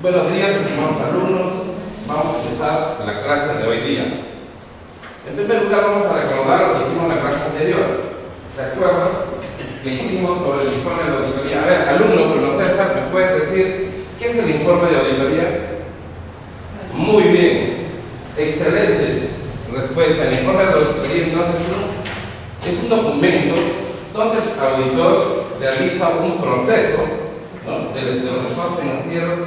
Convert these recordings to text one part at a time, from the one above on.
Buenos días, estimados alumnos. Vamos a empezar la clase de hoy día. En primer lugar, vamos a recordar lo que hicimos en la clase anterior. ¿Se acuerdan? Que hicimos sobre el informe de auditoría. A ver, alumno, pero no sé, César, ¿me puedes decir qué es el informe de auditoría? Muy bien, excelente respuesta. El informe de auditoría entonces es un documento donde el auditor realiza un proceso, ¿no?, de los estados financieros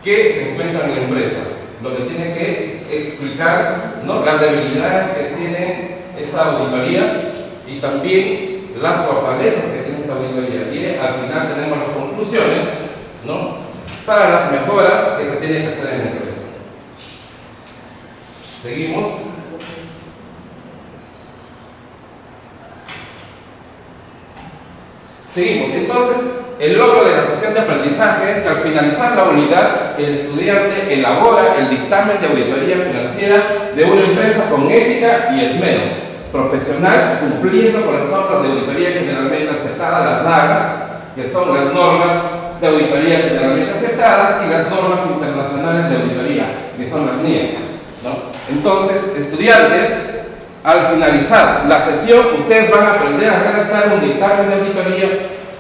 que se encuentran en la empresa, lo que tiene que explicar, ¿no?, las debilidades que tiene esta auditoría y también las fortalezas que tiene esta auditoría. Y al final tenemos las conclusiones, ¿no?, para las mejoras que se tienen que hacer en la empresa. Seguimos. Seguimos. Entonces, el logro de la sesión de aprendizaje es que al finalizar la unidad, el estudiante elabora el dictamen de auditoría financiera de una empresa con ética y esmero profesional, cumpliendo con las normas de auditoría generalmente aceptadas, las NAGAS, que son las normas de auditoría generalmente aceptadas, y las normas internacionales de auditoría, que son las NIES, ¿no? Entonces, estudiantes, al finalizar la sesión, ustedes van a aprender a redactar un dictamen de auditoría,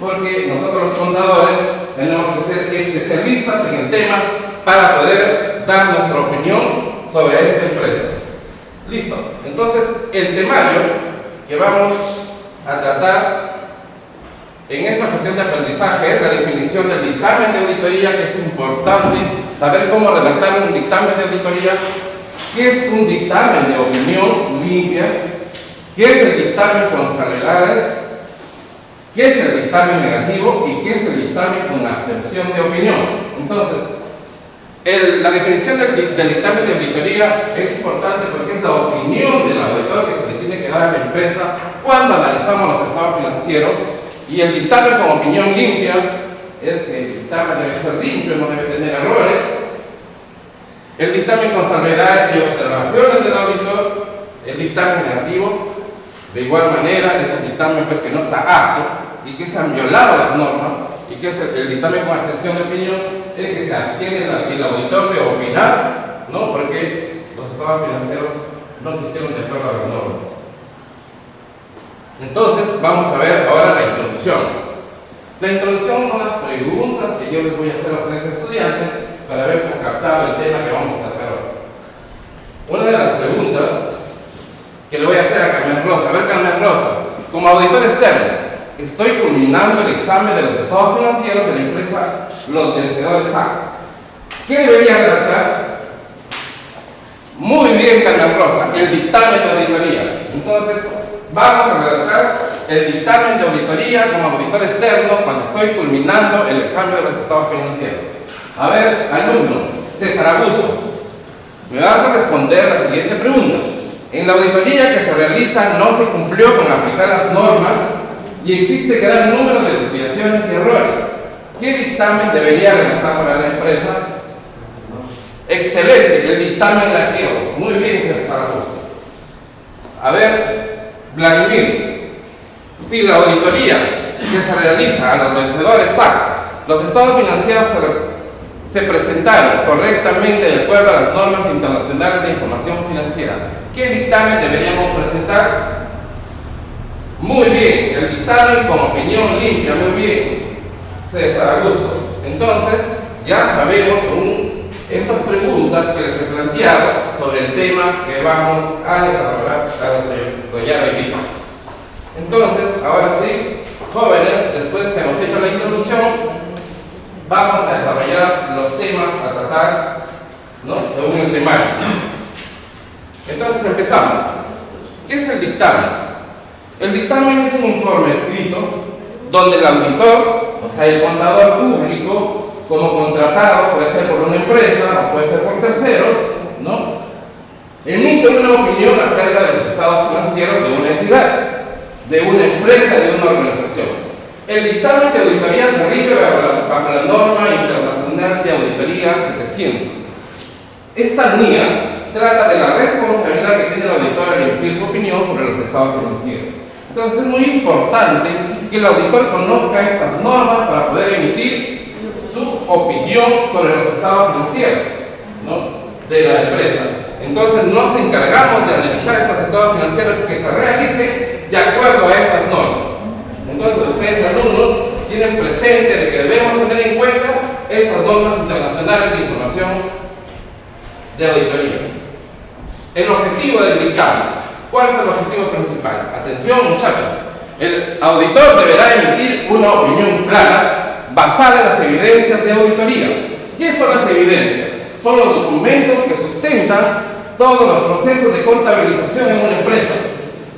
porque nosotros los contadores tenemos que ser especialistas en el tema para poder dar nuestra opinión sobre esta empresa. Listo. Entonces, el temario que vamos a tratar en esta sesión de aprendizaje es la definición del dictamen de auditoría, que es importante saber cómo redactar un dictamen de auditoría. ¿Qué es un dictamen de opinión limpia? ¿Qué es el dictamen con salvedades? ¿Qué es el dictamen negativo? ¿Y qué es el dictamen con abstención de opinión? Entonces, la definición del dictamen de auditoría es importante porque es la opinión del auditor que se le tiene que dar a la empresa cuando analizamos los estados financieros. Y el dictamen con opinión limpia es que el dictamen debe ser limpio, no debe tener errores. El dictamen con salvedades y observaciones del auditor. El dictamen negativo, de igual manera, es un dictamen pues, que no está apto y que se han violado las normas. Y que es el dictamen con abstención de opinión, es que se abstiene el auditor de opinar, ¿no?, porque los estados financieros no se hicieron de acuerdo a las normas. Entonces, vamos a ver ahora la introducción. La introducción son las preguntas que yo les voy a hacer a los tres estudiantes para ver si han captado el tema que vamos a tratar hoy. Una de las preguntas que le voy a hacer a Carmen Rosa, a ver, Carmen Rosa, como auditor externo, estoy culminando el examen de los estados financieros de la empresa Los Vencedores A. ¿Qué debería redactar? Muy bien, Carmen Rosa, el dictamen de auditoría. Entonces, vamos a redactar el dictamen de auditoría como auditor externo cuando estoy culminando el examen de los estados financieros. A ver, alumno, César Augusto, me vas a responder la siguiente pregunta. En la auditoría que se realiza no se cumplió con aplicar las normas y existe gran número de desviaciones y errores. ¿Qué dictamen debería redactar para la empresa? Excelente, el dictamen negativo. Muy bien, César Augusto. A ver, Vladimir, si la auditoría que se realiza a los vencedores A, los estados financieros se presentaron correctamente de acuerdo a las normas internacionales de información financiera, ¿qué dictamen deberíamos presentar? Muy bien, el dictamen con opinión limpia, muy bien, César Augusto. Entonces, ya sabemos estas preguntas que les he planteado sobre el tema que vamos a desarrollar hoy día. Entonces, ahora sí, jóvenes, después que hemos hecho la introducción, vamos a desarrollar los temas a tratar, ¿no?, según el temario. Entonces empezamos. ¿Qué es el dictamen? El dictamen es un informe escrito donde el auditor, o sea, el contador público, como contratado, puede ser por una empresa o puede ser por terceros, ¿no?, emite una opinión acerca de los estados financieros de una entidad, de una empresa, de una organización. El dictamen de auditoría se rige bajo la norma internacional de auditoría 700. Esta NIA trata de la responsabilidad que tiene el auditor al emitir su opinión sobre los estados financieros. Entonces es muy importante que el auditor conozca estas normas para poder emitir su opinión sobre los estados financieros, ¿no?, de la empresa. Entonces nos encargamos de analizar estos estados financieros que se realicen de acuerdo a estas normas. Entonces ustedes, alumnos, tienen presente de que debemos tener en cuenta estas normas internacionales de información de auditoría. El objetivo del dictamen. ¿Cuál es el objetivo principal? Atención, muchachos. El auditor deberá emitir una opinión clara basada en las evidencias de auditoría. ¿Qué son las evidencias? Son los documentos que sustentan todos los procesos de contabilización en una empresa,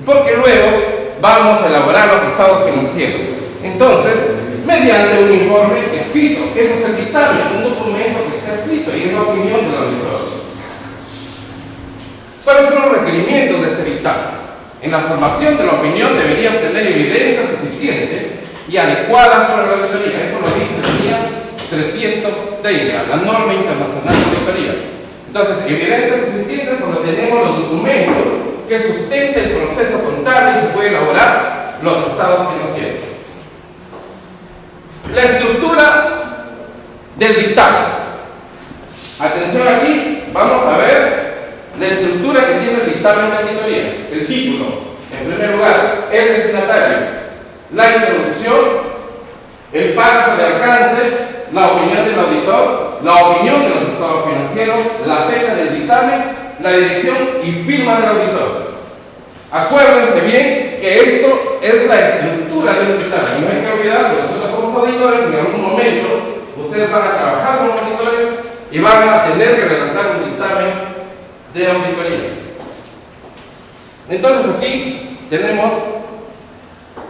porque luego vamos a elaborar los estados financieros. Entonces, mediante un informe escrito, eso es el dictamen, un documento que está escrito y es la opinión del auditor. ¿Cuáles son los requerimientos de este dictamen? En la formación de la opinión debería obtener evidencia suficiente y adecuada sobre la auditoría. Eso lo dice el día 330, la norma internacional de auditoría. Entonces, evidencia suficiente cuando tenemos los documentos que sustenten el proceso contable y se puede elaborar los estados financieros. La estructura del dictamen. Atención aquí, vamos a ver la estructura que tiene el dictamen de auditoría. El título, en primer lugar, el destinatario, la introducción, el párrafo de alcance, la opinión del auditor, la opinión de los estados financieros, la fecha del dictamen, la dirección y firma del auditor. Acuérdense bien que esto es la estructura del dictamen. No hay que olvidar que nosotros somos auditores y en algún momento ustedes van a trabajar como auditores y van a tener que redactar un dictamen de auditoría. Entonces aquí tenemos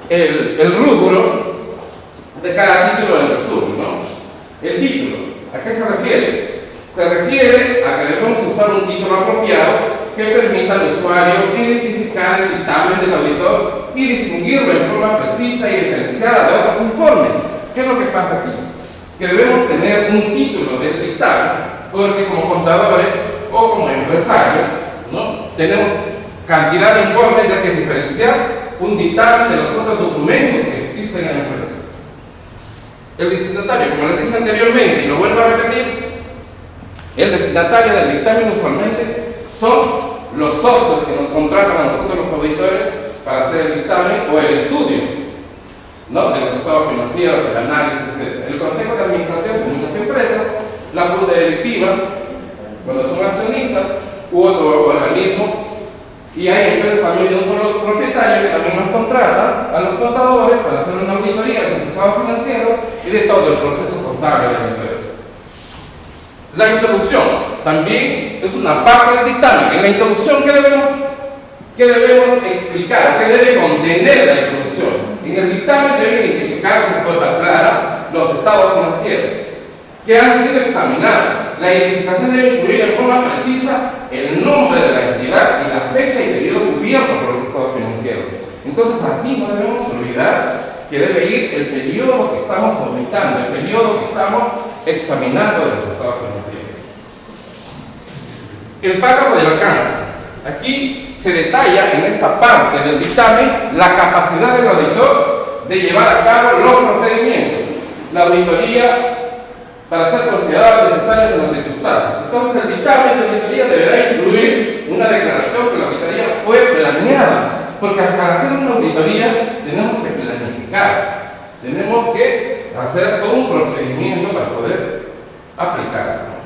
el rubro de cada título del resumen, ¿no? El título, ¿a qué se refiere? Se refiere a que debemos usar un título apropiado que permita al usuario identificar el dictamen del auditor y distinguirlo en forma precisa y diferenciada de otros informes. ¿Qué es lo que pasa aquí? Que debemos tener un título del dictamen, porque como contadores o como empresarios, ¿no?, tenemos cantidad de informes, ya que diferenciar un dictamen de los otros documentos que existen en la empresa. El destinatario, como les dije anteriormente, y lo vuelvo a repetir, el destinatario del dictamen usualmente son los socios que nos contratan a nosotros los auditores para hacer el dictamen o el estudio, ¿no?, de los estados financieros, el análisis, etc. El consejo de administración de muchas empresas, la junta directiva, cuando son accionistas, u otros organismos, y hay empresas también de un solo propietario que también nos contrata a los contadores para hacer una auditoría de sus estados financieros y de todo el proceso contable de la empresa. La introducción también es una parte del dictamen. En la introducción, ¿qué debemos explicar? ¿Qué debe contener la introducción? En el dictamen debe identificarse de forma clara los estados financieros que han sido examinados. La identificación debe incluir en forma precisa el nombre de la entidad y la fecha y periodo cubierto por los estados financieros. Entonces aquí no debemos olvidar que debe ir el periodo que estamos auditando, el periodo que estamos examinando de los estados financieros. El párrafo del alcance. Aquí se detalla en esta parte del dictamen la capacidad del auditor de llevar a cabo los procedimientos. La auditoría para ser consideradas necesarias en las circunstancias. Entonces el dictamen de auditoría deberá incluir una declaración que la auditoría fue planeada, porque para hacer una auditoría tenemos que planificar, tenemos que hacer todo un procedimiento para poder aplicarlo.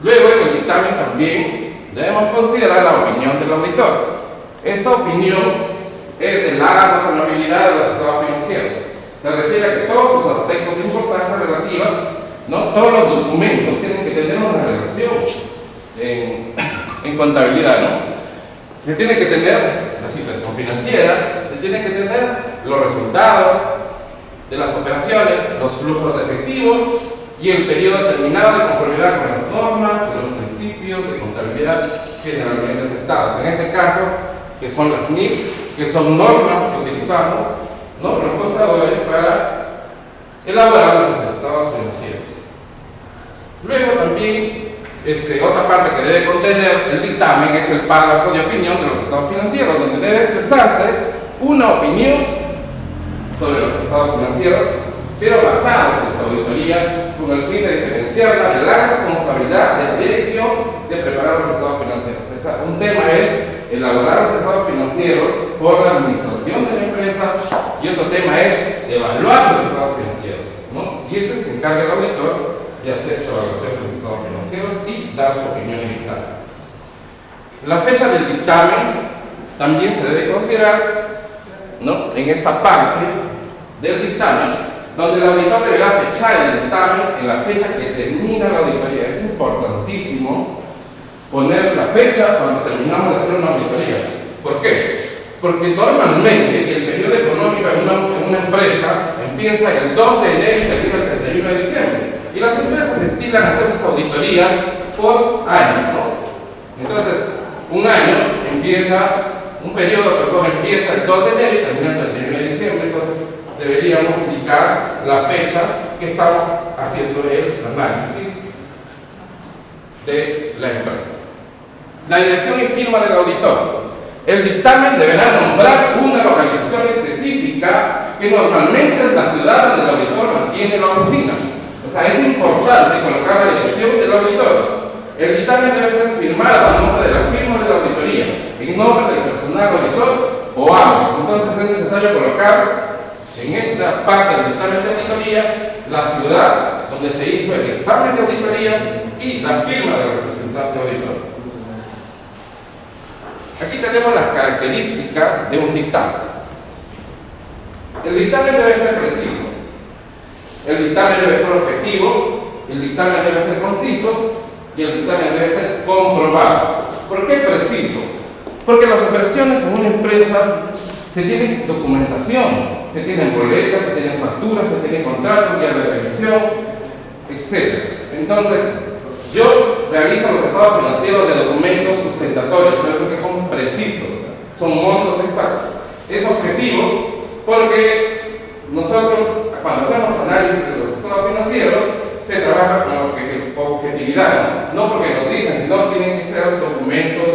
Luego en el dictamen también debemos considerar la opinión del auditor. Esta opinión es de la razonabilidad de los estados financieros. Se refiere a que todos sus aspectos de importancia relativa, ¿no?, todos los documentos tienen que tener una relación en contabilidad, ¿no? Se tiene que tener la situación financiera, se tiene que tener los resultados de las operaciones, los flujos de efectivos y el periodo determinado de conformidad con las normas y los principios de contabilidad generalmente aceptados. En este caso, que son las NIF, que son normas que utilizamos, ¿no?, los contadores para elaborar los estados financieros. Luego también, otra parte que debe contener el dictamen es el párrafo de opinión de los estados financieros, donde debe expresarse una opinión sobre los estados financieros pero basados en su auditoría con el fin de diferenciarla de la responsabilidad de la dirección de preparar los estados financieros. Un tema es elaborar los estados financieros por la administración de la empresa y otro tema es evaluar los estados financieros, ¿no? Y ese se encarga el auditor de hacer su evaluación de los estados financieros y dar su opinión en dictamen. La fecha del dictamen también se debe considerar, ¿no?, en esta parte del dictamen, donde el auditor deberá fechar el dictamen en la fecha que termina la auditoría. Es importantísimo poner la fecha cuando terminamos de hacer una auditoría. ¿Por qué? Porque normalmente el periodo económico en una empresa empieza el 2 de enero y termina el 31 de diciembre. Y las empresas estilan hacer sus auditorías por años, ¿no? Entonces, un periodo empieza el 2 de enero y termina el 31 de diciembre. Entonces, deberíamos indicar la fecha que estamos haciendo el análisis de la empresa. La dirección y firma del auditor. El dictamen deberá nombrar una localización específica que normalmente es la ciudad donde el auditor mantiene la oficina. O sea, es importante colocar la dirección del auditor. El dictamen debe ser firmado a nombre de la firma de la auditoría, en nombre del personal auditor o ambos. Entonces es necesario colocar en esta parte del dictamen de auditoría la ciudad donde se hizo el examen de auditoría y la firma del representante auditor. Aquí tenemos las características de un dictamen. El dictamen debe ser preciso, el dictamen debe ser objetivo, el dictamen debe ser conciso y el dictamen debe ser comprobado. ¿Por qué preciso? Porque las operaciones en una empresa se tienen documentación, se tienen boletas, se tienen facturas, se tienen contratos, guías de revisión, etc. Entonces, yo realizo los estados financieros de documentos sustentatorios, por eso que son precisos, son montos exactos. Es objetivo porque nosotros, cuando hacemos análisis de los estados financieros, se trabaja con objetividad, no porque nos dicen, sino tienen que ser documentos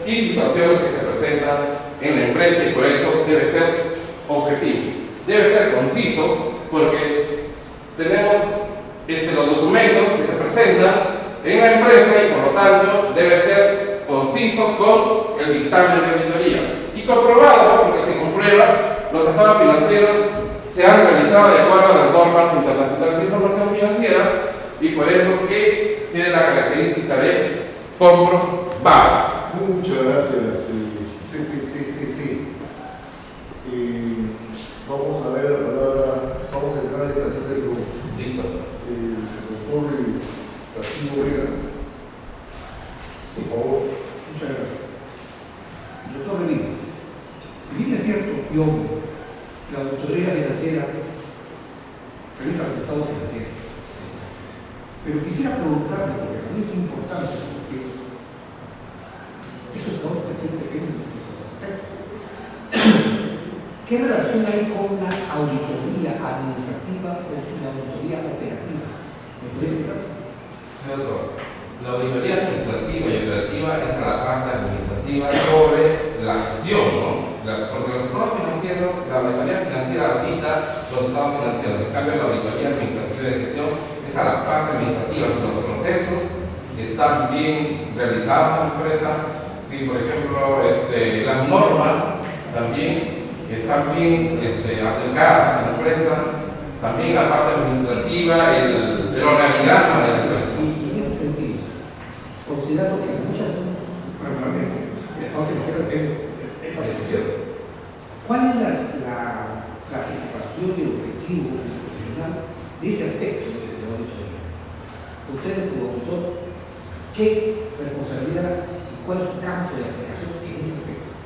y situaciones que se presentan en la empresa y por eso debe ser objetivo. Debe ser conciso porque tenemos los documentos que se presentan en la empresa y por lo tanto debe ser conciso con el dictamen de auditoría y comprobado porque se comprueba los estados financieros se han realizado de acuerdo a las normas internacionales de información financiera y por eso que tiene la característica de comprobado. Muchas gracias. Sí. Vamos a ver la palabra, vamos a entrar en esta estación del grupo. Listo. Doctor Castillo Vega, por favor. Muchas gracias. Doctor Benito, si bien es cierto y obvio que la auditoría financiera realiza los estados financieros, pero quisiera preguntarle, porque para mí es importante, porque esos estados financieros tienen muchos aspectos. ¿Qué relación hay con la auditoría administrativa o la auditoría operativa? ¿Me puede explicar? Señor doctor, la auditoría administrativa y operativa es la parte administrativa sobre la gestión, ¿no? Porque los estados financieros, la auditoría financiera audita los estados financieros, en cambio la auditoría administrativa de gestión es a la parte administrativa, si los procesos están bien realizados en la empresa, si por ejemplo las normas también están bien aplicadas en la empresa, también la parte administrativa, el organigrama de la empresa. Y en ese sentido, considerando que muchas, regularmente, el Estado financiero depende de esa situación, ¿cuál es la clasificación y el objetivo institucional de ese aspecto de la auditoría? Ustedes como auditor, ¿qué responsabilidad y cuál es su campo de aplicación en ese aspecto?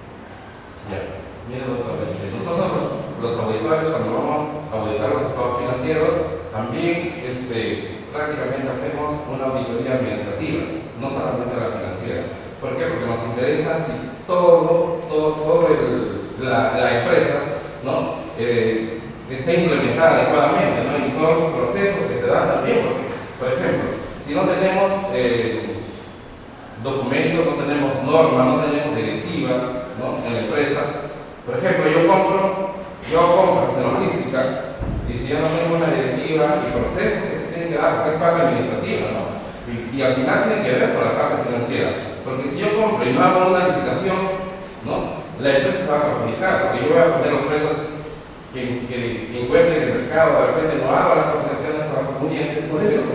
Ya. Mire doctor, nosotros los auditores cuando vamos a auditar los estados financieros también prácticamente hacemos una auditoría administrativa, no solamente la financiera. ¿Por qué? Porque nos interesa si la empresa, ¿no? Está implementada adecuadamente, ¿no? Y todos los procesos que se dan también, porque, por ejemplo, si no tenemos documentos, no tenemos normas, no tenemos directivas, ¿no? En la empresa. Por ejemplo, yo compro en logística y si si yo no tengo una directiva y procesos que se tienen que dar, porque es parte administrativa, ¿no? Y al final tiene que ver con la parte financiera. Porque si yo compro y no hago una licitación, ¿no? La empresa se va a perjudicar, porque yo voy a poner los precios que encuentre en el mercado, de repente no hago las transacciones correspondientes. Por eso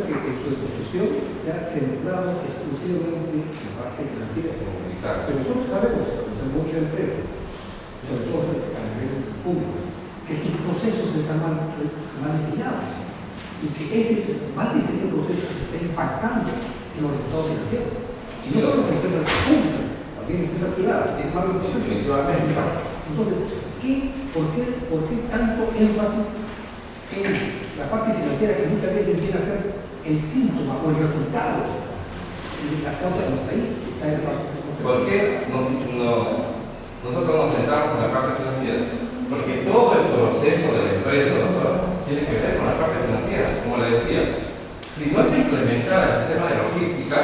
que su exposición se ha centrado exclusivamente en la parte financiera. Pero nosotros sabemos, en muchas empresas, sobre todo a nivel público, que sus procesos están mal diseñados y que ese mal diseño de procesos está impactando en los resultados financieros. Y no solo las empresas públicas, también empresas privadas, tienen malos procesos. Entonces, ¿por qué tanto énfasis en la parte financiera que muchas veces viene a ser el síntoma o el resultado de la causa de nuestra ahí? ¿Por qué nosotros nos centramos en la parte financiera? Porque todo el proceso de la empresa, doctor, tiene que ver con la parte financiera. Como le decía, si no está implementada el sistema de logística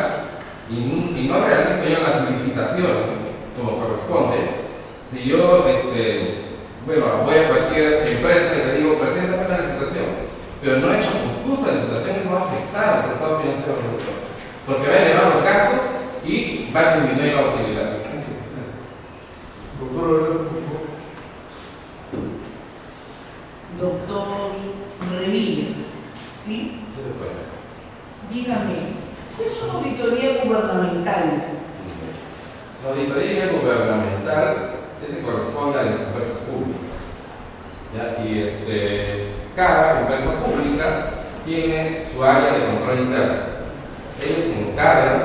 y no realizo yo las licitaciones como corresponde, si yo voy a cualquier empresa y le digo, preséntame la licitación, pero no he hecho concurso de licitación, eso va a afectar a los estados financieros del doctor, porque va a elevar los gastos y va a disminuir la utilidad. Doctor Revilla, ¿sí? Sí, doctor. Dígame, ¿qué es una auditoría gubernamental? La auditoría gubernamental es que corresponde a las empresas públicas, ¿ya? Y cada empresa pública tiene su área de control interno. Ellos se encargan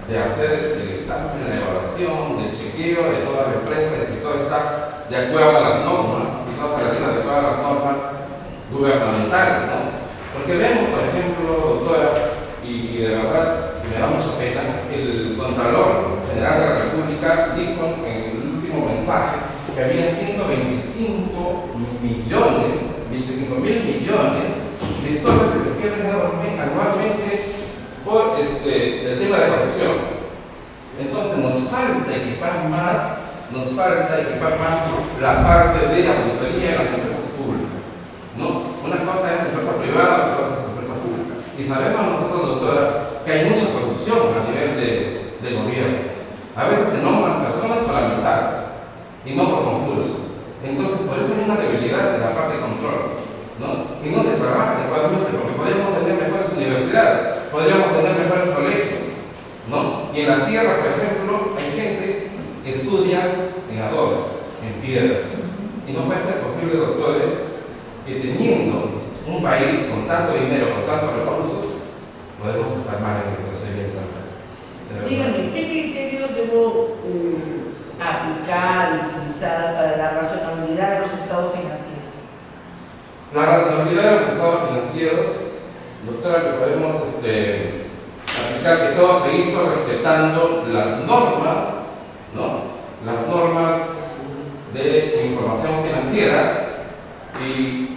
de hacer el examen, la evaluación, del chequeo de todas las empresas, si todo está de acuerdo a las normas, si todo se realiza de acuerdo a las normas gubernamentales, ¿no? Porque vemos, por ejemplo, doctora, y de verdad que me da mucha pena, el Contralor General de la República dijo en el último mensaje que había 125 mil millones de soles que se pierden anualmente por el tema de corrupción. Entonces nos falta equipar más la parte de auditoría en las empresas públicas, ¿no? Una cosa es empresa privada, otra cosa es empresa pública. Y sabemos nosotros, doctora, que hay mucha corrupción a nivel de gobierno. A veces se nombran personas por amistades y no por concurso. Entonces, por eso hay una debilidad de la parte de control, ¿no? Y no se trabaja adecuadamente, porque podríamos tener mejores universidades, podríamos tener mejores colegios, ¿no? Y en la sierra, por ejemplo, hay gente que estudia en adobes, en piedras. Y no puede ser posible, doctores, que teniendo un país con tanto dinero, con tantos recursos, podemos estar mal en el proceso de Santa. Dígame, ¿qué criterios debo aplicar, utilizar para la razonabilidad de los estados financieros? La razonabilidad de los estados financieros, doctora, que podemos aplicar que todo se hizo respetando las normas, ¿no? Las normas de información financiera y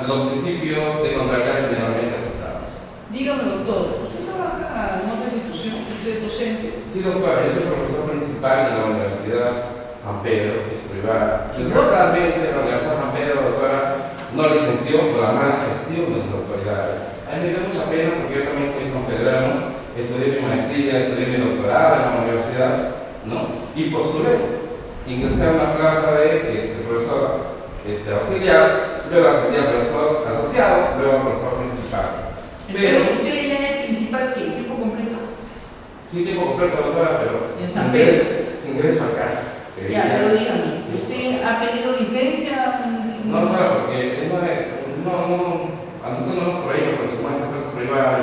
los principios de contabilidad generalmente aceptados. Dígame, doctor, ¿usted trabaja en otra institución? ¿Usted es docente? Sí, doctora, yo soy profesor principal de la Universidad San Pedro, que es privada. Desgraciadamente, la Universidad San Pedro, doctora, no licenció por la mala gestión de las autoridades. A mí me dio mucha pena porque yo también soy sanpedrano, estudié mi maestría, estudié mi doctorado en la universidad, ¿no? Y postulé. Ingresé a una plaza de profesor auxiliar, luego ascendí a profesor asociado, luego a profesor principal. Pero usted ya es principal, ¿qué? ¿Tiempo completo? Sí, tiempo completo, doctora, pero ¿En San Pedro? sin ingreso acá. Ya, pero dígame, ¿usted ha pedido licencia? No, claro, porque a nosotros no nos prohíbe, porque como es empresa privada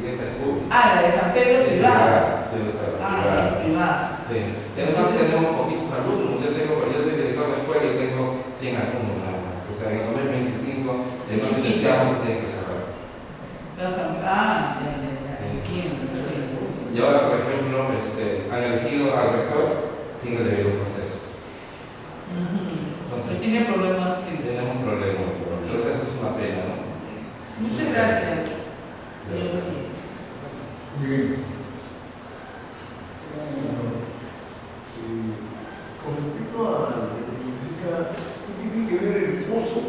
y esta es pública. Ah, la de San Pedro es privada. Sí, doctora. Ah, privada. Sí. Entonces son poquitos alumnos. Yo soy director de escuela y tengo 100 alumnos nada más. O sea, en 2025, si no licenciamos, se tiene que cerrar. Ya, entiendo. Y ahora, por ejemplo, han elegido al rector sin el debido proceso. Entonces, tiene problemas. tenemos problemas. Entonces, eso es una pena, ¿no? Muchas gracias, señor presidente. Muy bien. Con respecto a lo que indica, ¿qué tiene que ver el pozo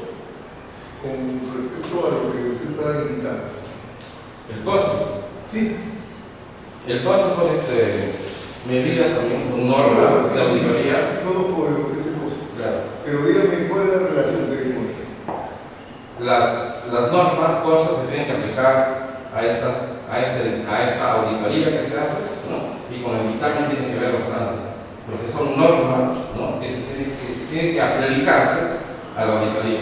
con respecto a lo que usted está indicando. El costo. Sí. El costo son medidas también, son normas de auditoría. Sí, conozco ese costo. Claro. Pero dígame, ¿cuál es la relación que hay con eso? Las normas, cosas se tienen que aplicar a esta auditoría que se hace, ¿no? Y con el dictamen tiene que ver bastante, porque son normas, ¿no? Que tienen que aplicarse a la auditoría.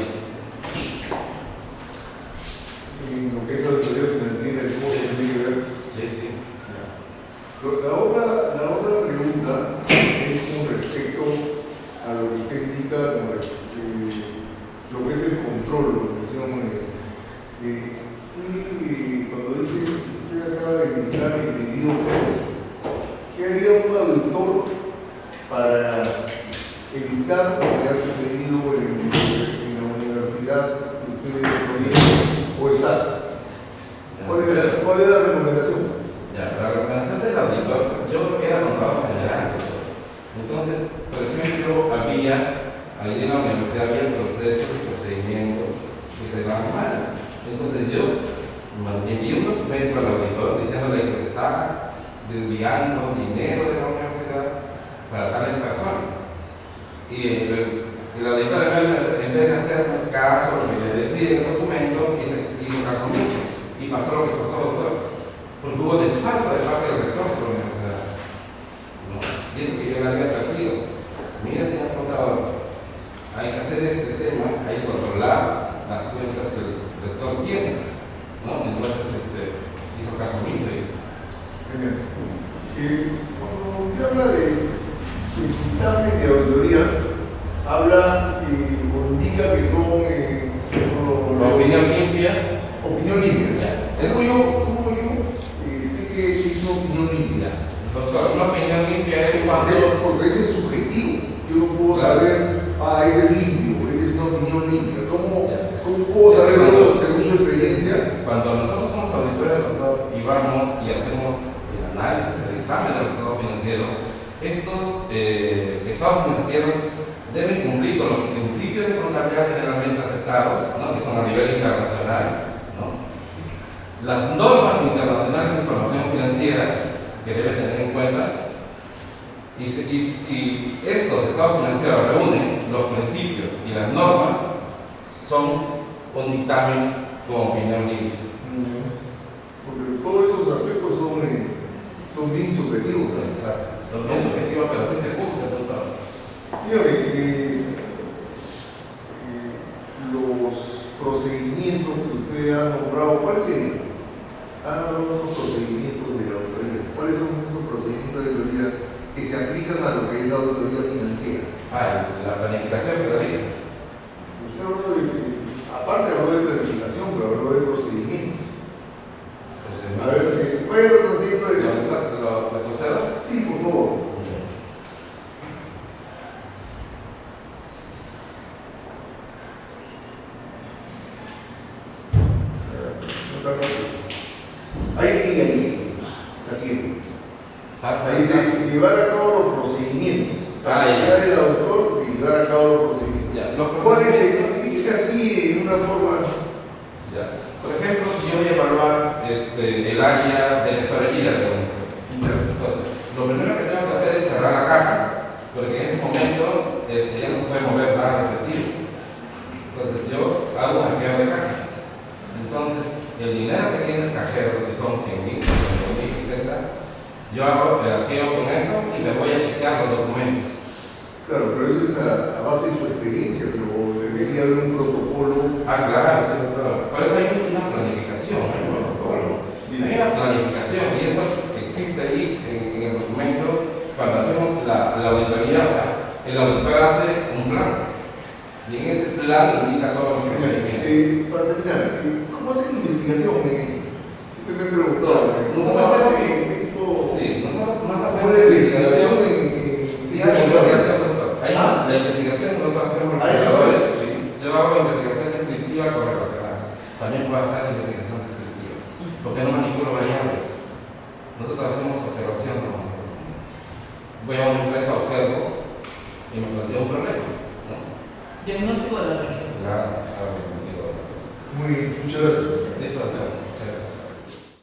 En lo que es la auditoría financiera, el costo que tiene que ver. Sí, sí. La otra pregunta es con respecto a lo que usted indica, lo que es el control, lo que decíamos, y cuando dice, usted acaba de indicar el debido proceso, ¿qué haría un auditor para evitar lo que ha sucedido en la universidad que usted proviene o está? ¿Cuál es la recomendación? Ya, la recomendación del auditor, yo creo que era contador general. Entonces, por ejemplo, ahí en la universidad había procesos y procedimientos que se van mal. Entonces yo envié un documento al auditor diciéndole que se está desviando dinero de la universidad para tales personas. Y el auditor, en vez de hacerme caso lo que le decía el documento, hizo caso omiso. Y pasó lo que pasó, doctor. Porque hubo desfalco de parte del rector de la universidad. ¿No? Y eso que yo le había advertido. Mira, señor contador, hay que hacer este tema, hay que controlar las cuentas que el rector tiene, ¿no? Entonces, hizo caso omiso. Cuando usted habla de dictamen de auditoría, habla o indica que son La opinión limpia. opinión limpia. Ya. Como yo sé que es una opinión limpia. Entonces, una opinión limpia es cuando... Porque eso es subjetivo. Yo no puedo saber, es limpio, es una opinión limpia. ¿Cómo puedo saberlo según su experiencia? Cuando nosotros somos auditores, doctor, y vamos y hacemos el análisis, el examen de los estados financieros, estos estados financieros deben cumplir con los principios de contabilidad generalmente aceptados, ¿no? Que son a nivel internacional, ¿no? Las normas internacionales de información financiera que deben tener en cuenta, y si estos estados financieros reúnen los principios y las normas, son un dictamen con opinión limpia. Porque todos esos aspectos son bien subjetivos. Exacto. Son bien subjetivos, pero sí se cumple, doctor. Dígame, los procedimientos que usted ha nombrado, ¿cuáles serían? Ha nombrado unos procedimientos de auditoría. ¿Cuáles son esos procedimientos de auditoría que se aplican a lo que es la auditoría financiera? La planificación financiera. Usted habló aparte habló de planificación, pero habló de procedimientos. A ver, ¿cuál es el procedimiento de ¿Lo procedo? Sí, por favor. Ahí, la siguiente. Ahí dice llevar a cabo los procedimientos. Capacitar el autor y llevar a cabo los procedimientos. Ya, ¿Cuál es? Dice así en una forma. Ya. Por ejemplo, si yo voy a evaluar el área de tesorería de una empresa. Entonces, lo primero que tengo que hacer es cerrar la caja, porque en ese momento ya no se puede mover nada de efectivo. Entonces, yo hago un hackeo de caja. Entonces, el dinero que tiene el cajero, si son 100.000, 100.000, etc., yo hago el hackeo con eso y me voy a chequear los documentos. Claro, pero eso es a base de su experiencia, pero debería haber un protocolo. Claro, sí, doctor. Por eso hay una planificación, hay un protocolo. Hay una planificación y eso existe ahí en el documento. Cuando hacemos la auditoría, o sea, el auditor hace un plan y en ese plan indica todo lo que se viene. Para terminar, ¿cómo hace la investigación? Siempre me he preguntado. Nosotros hacemos una investigación Sí, hay investigación, doctor. La investigación nosotros hacemos los profesores. Yo hago investigación descriptiva correlacional. También puedo hacer investigación descriptiva. Porque no manipulo variables. Nosotros hacemos observación. Voy a una empresa, observo y me planteo un problema. ¿No? Diagnóstico de la región. Claro, diagnóstico. Muy bien, muchas gracias. Listo, doctor.